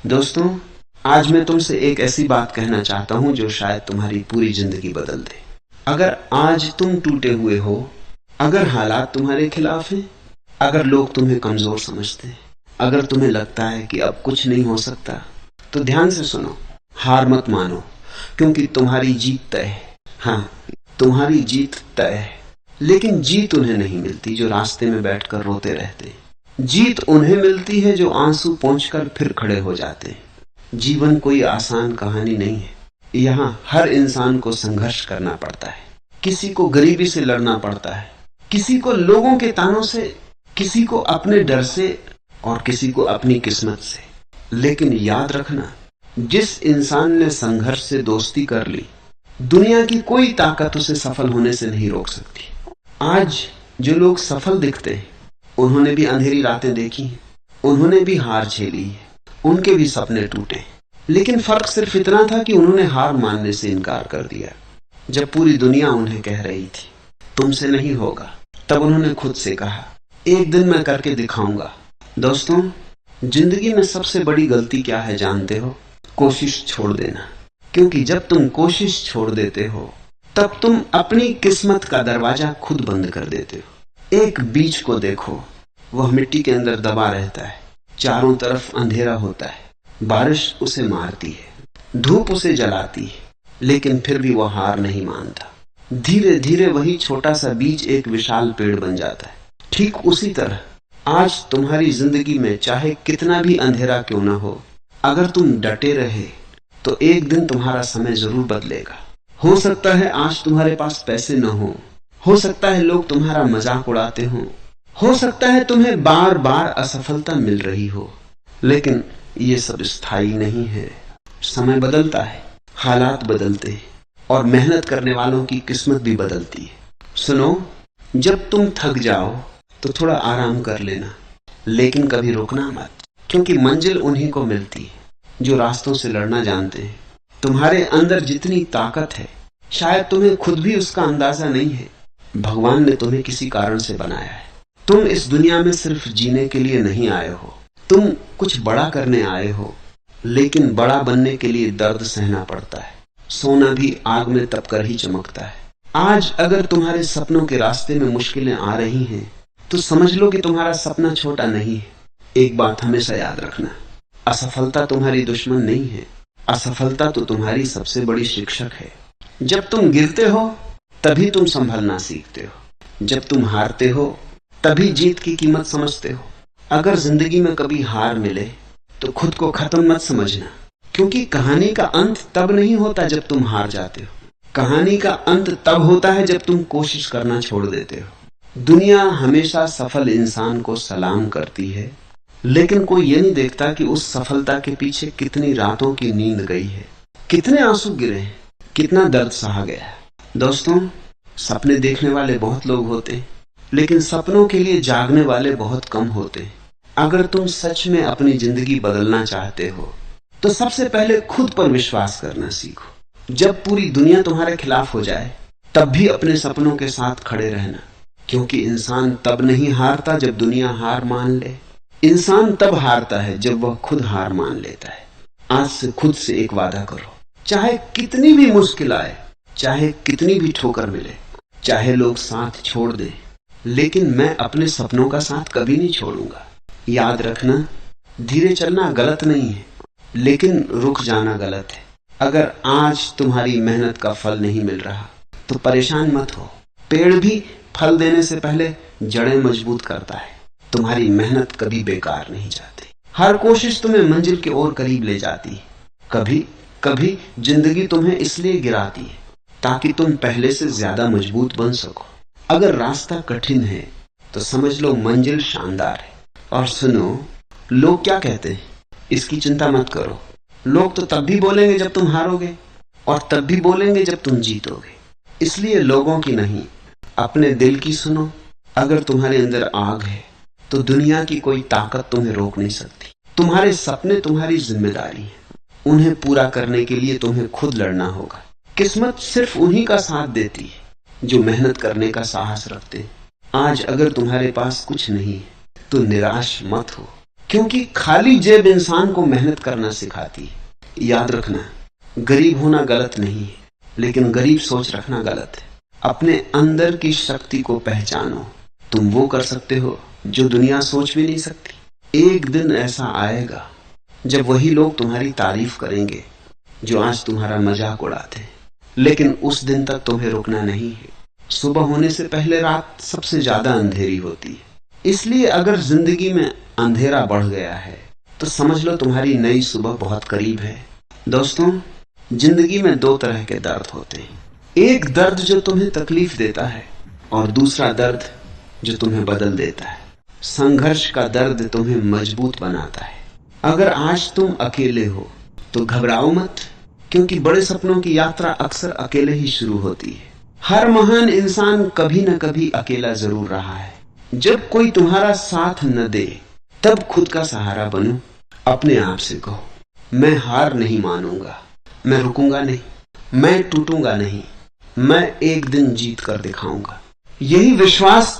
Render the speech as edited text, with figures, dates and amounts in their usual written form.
दोस्तों, आज मैं तुमसे एक ऐसी बात कहना चाहता हूं जो शायद तुम्हारी पूरी जिंदगी बदल दे। अगर आज तुम टूटे हुए हो, अगर हालात तुम्हारे खिलाफ हैं, अगर लोग तुम्हें कमजोर समझते हैं, अगर तुम्हें लगता है कि अब कुछ नहीं हो सकता, तो ध्यान से सुनो। हार मत मानो, क्योंकि तुम्हारी जीत तय है। हाँ, तुम्हारी जीत तय है। लेकिन जीत उन्हें नहीं मिलती जो रास्ते में बैठकर रोते रहते हैं। जीत उन्हें मिलती है जो आंसू पोंछकर फिर खड़े हो जाते हैं। जीवन कोई आसान कहानी नहीं है। यहाँ हर इंसान को संघर्ष करना पड़ता है। किसी को गरीबी से लड़ना पड़ता है, किसी को लोगों के तानों से, किसी को अपने डर से और किसी को अपनी किस्मत से। लेकिन याद रखना, जिस इंसान ने संघर्ष से दोस्ती कर ली, दुनिया की कोई ताकत उसे सफल होने से नहीं रोक सकती। आज जो लोग सफल दिखते हैं, उन्होंने भी अंधेरी रातें देखी हैं, उन्होंने भी हार झेली है, उनके भी सपने टूटे। लेकिन फर्क सिर्फ इतना था कि उन्होंने हार मानने से इनकार कर दिया। जब पूरी दुनिया उन्हें कह रही थी तुमसे नहीं होगा, तब उन्होंने खुद से कहा एक दिन मैं करके दिखाऊंगा। दोस्तों, जिंदगी में सबसे बड़ी गलती क्या है जानते हो? कोशिश छोड़ देना। क्योंकि जब तुम कोशिश छोड़ देते हो, तब तुम अपनी किस्मत का दरवाजा खुद बंद कर देते हो। एक बीज को देखो, वह मिट्टी के अंदर दबा रहता है, चारों तरफ अंधेरा होता है, बारिश उसे मारती है, धूप उसे जलाती है, लेकिन फिर भी वह हार नहीं मानता। धीरे धीरे वही छोटा सा बीज एक विशाल पेड़ बन जाता है। ठीक उसी तरह आज तुम्हारी जिंदगी में चाहे कितना भी अंधेरा क्यों ना हो, अगर तुम डटे रहे तो एक दिन तुम्हारा समय जरूर बदलेगा। हो सकता है आज तुम्हारे पास पैसे न हो सकता है लोग तुम्हारा मजाक उड़ाते हो सकता है तुम्हें बार बार असफलता मिल रही हो, लेकिन ये सब स्थायी नहीं है। समय बदलता है, हालात बदलते हैं, और मेहनत करने वालों की किस्मत भी बदलती है। सुनो, जब तुम थक जाओ तो थोड़ा आराम कर लेना, लेकिन कभी रुकना मत, क्योंकि मंजिल उन्हीं को मिलती है जो रास्तों से लड़ना जानते हैं। तुम्हारे अंदर जितनी ताकत है, शायद तुम्हें खुद भी उसका अंदाजा नहीं है। भगवान ने तुम्हें किसी कारण से बनाया है। तुम इस दुनिया में सिर्फ जीने के लिए नहीं आए हो, तुम कुछ बड़ा करने आए हो। लेकिन बड़ा बनने के लिए दर्द सहना पड़ता है। सोना भी आग में तप कर ही चमकता है। आज अगर तुम्हारे सपनों के रास्ते में मुश्किलें आ रही हैं, तो समझ लो कि तुम्हारा सपना छोटा नहीं है। एक बात हमेशा याद रखना, असफलता तुम्हारी दुश्मन नहीं है, असफलता तो तुम्हारी सबसे बड़ी शिक्षक है। जब तुम गिरते हो तभी तुम संभलना सीखते हो, जब तुम हारते हो तभी जीत की कीमत समझते हो। अगर जिंदगी में कभी हार मिले तो खुद को खत्म मत समझना, क्योंकि कहानी का अंत तब नहीं होता जब तुम हार जाते हो। कहानी का अंत तब होता है जब तुम कोशिश करना छोड़ देते हो। दुनिया हमेशा सफल इंसान को सलाम करती है, लेकिन कोई ये नहीं देखता कि उस सफलता के पीछे कितनी रातों की नींद गई है, कितने आंसू गिरे हैं, कितना दर्द सहा गया है। दोस्तों, सपने देखने वाले बहुत लोग होते हैं, लेकिन सपनों के लिए जागने वाले बहुत कम होते हैं। अगर तुम सच में अपनी जिंदगी बदलना चाहते हो, तो सबसे पहले खुद पर विश्वास करना सीखो। जब पूरी दुनिया तुम्हारे खिलाफ हो जाए, तब भी अपने सपनों के साथ खड़े रहना, क्योंकि इंसान तब नहीं हारता जब दुनिया हार मान ले। इंसान तब हारता है जब वह खुद हार मान लेता है। आज से खुद से एक वादा करो, चाहे कितनी भी मुश्किल आए, चाहे कितनी भी ठोकर मिले, चाहे लोग साथ छोड़ दें, लेकिन मैं अपने सपनों का साथ कभी नहीं छोड़ूंगा। याद रखना, धीरे चलना गलत नहीं है, लेकिन रुक जाना गलत है। अगर आज तुम्हारी मेहनत का फल नहीं मिल रहा तो परेशान मत हो। पेड़ भी फल देने से पहले जड़ें मजबूत करता है। तुम्हारी मेहनत कभी बेकार नहीं जाती। हर कोशिश तुम्हें मंजिल की ओर करीब ले जाती है। कभी कभी जिंदगी तुम्हें इसलिए गिराती है ताकि तुम पहले से ज्यादा मजबूत बन सको। अगर रास्ता कठिन है तो समझ लो मंजिल शानदार है। और सुनो, लोग क्या कहते हैं इसकी चिंता मत करो। लोग तो तब भी बोलेंगे जब तुम हारोगे, और तब भी बोलेंगे जब तुम जीतोगे। इसलिए लोगों की नहीं, अपने दिल की सुनो। अगर तुम्हारे अंदर आग है तो दुनिया की कोई ताकत तुम्हें रोक नहीं सकती। तुम्हारे सपने तुम्हारी जिम्मेदारी है, उन्हें पूरा करने के लिए तुम्हें खुद लड़ना होगा। किस्मत सिर्फ उन्हीं का साथ देती है जो मेहनत करने का साहस रखते हैं। आज अगर तुम्हारे पास कुछ नहीं है तो निराश मत हो, क्योंकि खाली जेब इंसान को मेहनत करना सिखाती है। याद रखना, गरीब होना गलत नहीं है, लेकिन गरीब सोच रखना गलत है। अपने अंदर की शक्ति को पहचानो। तुम वो कर सकते हो जो दुनिया सोच भी नहीं सकती। एक दिन ऐसा आएगा जब वही लोग तुम्हारी तारीफ करेंगे जो आज तुम्हारा मजाक उड़ाते हैं, लेकिन उस दिन तक तुम्हें रुकना नहीं है। सुबह होने से पहले रात सबसे ज्यादा अंधेरी होती है। इसलिए अगर जिंदगी में अंधेरा बढ़ गया है तो समझ लो तुम्हारी नई सुबह बहुत करीब है। दोस्तों, जिंदगी में दो तरह के दर्द होते हैं। एक दर्द जो तुम्हें तकलीफ देता है और दूसरा दर्द जो तुम्हें बदल देता है। संघर्ष का दर्द तुम्हें मजबूत बनाता है। अगर आज तुम अकेले हो तो घबराओ मत, क्योंकि बड़े सपनों की यात्रा अक्सर अकेले ही शुरू होती है। हर महान इंसान कभी न कभी अकेला जरूर रहा है। जब कोई तुम्हारा साथ न दे तब खुद का सहारा बनो। अपने आप से कहो, मैं हार नहीं मानूंगा, मैं रुकूंगा नहीं, मैं टूटूंगा नहीं, मैं एक दिन जीत कर दिखाऊंगा। यही विश्वास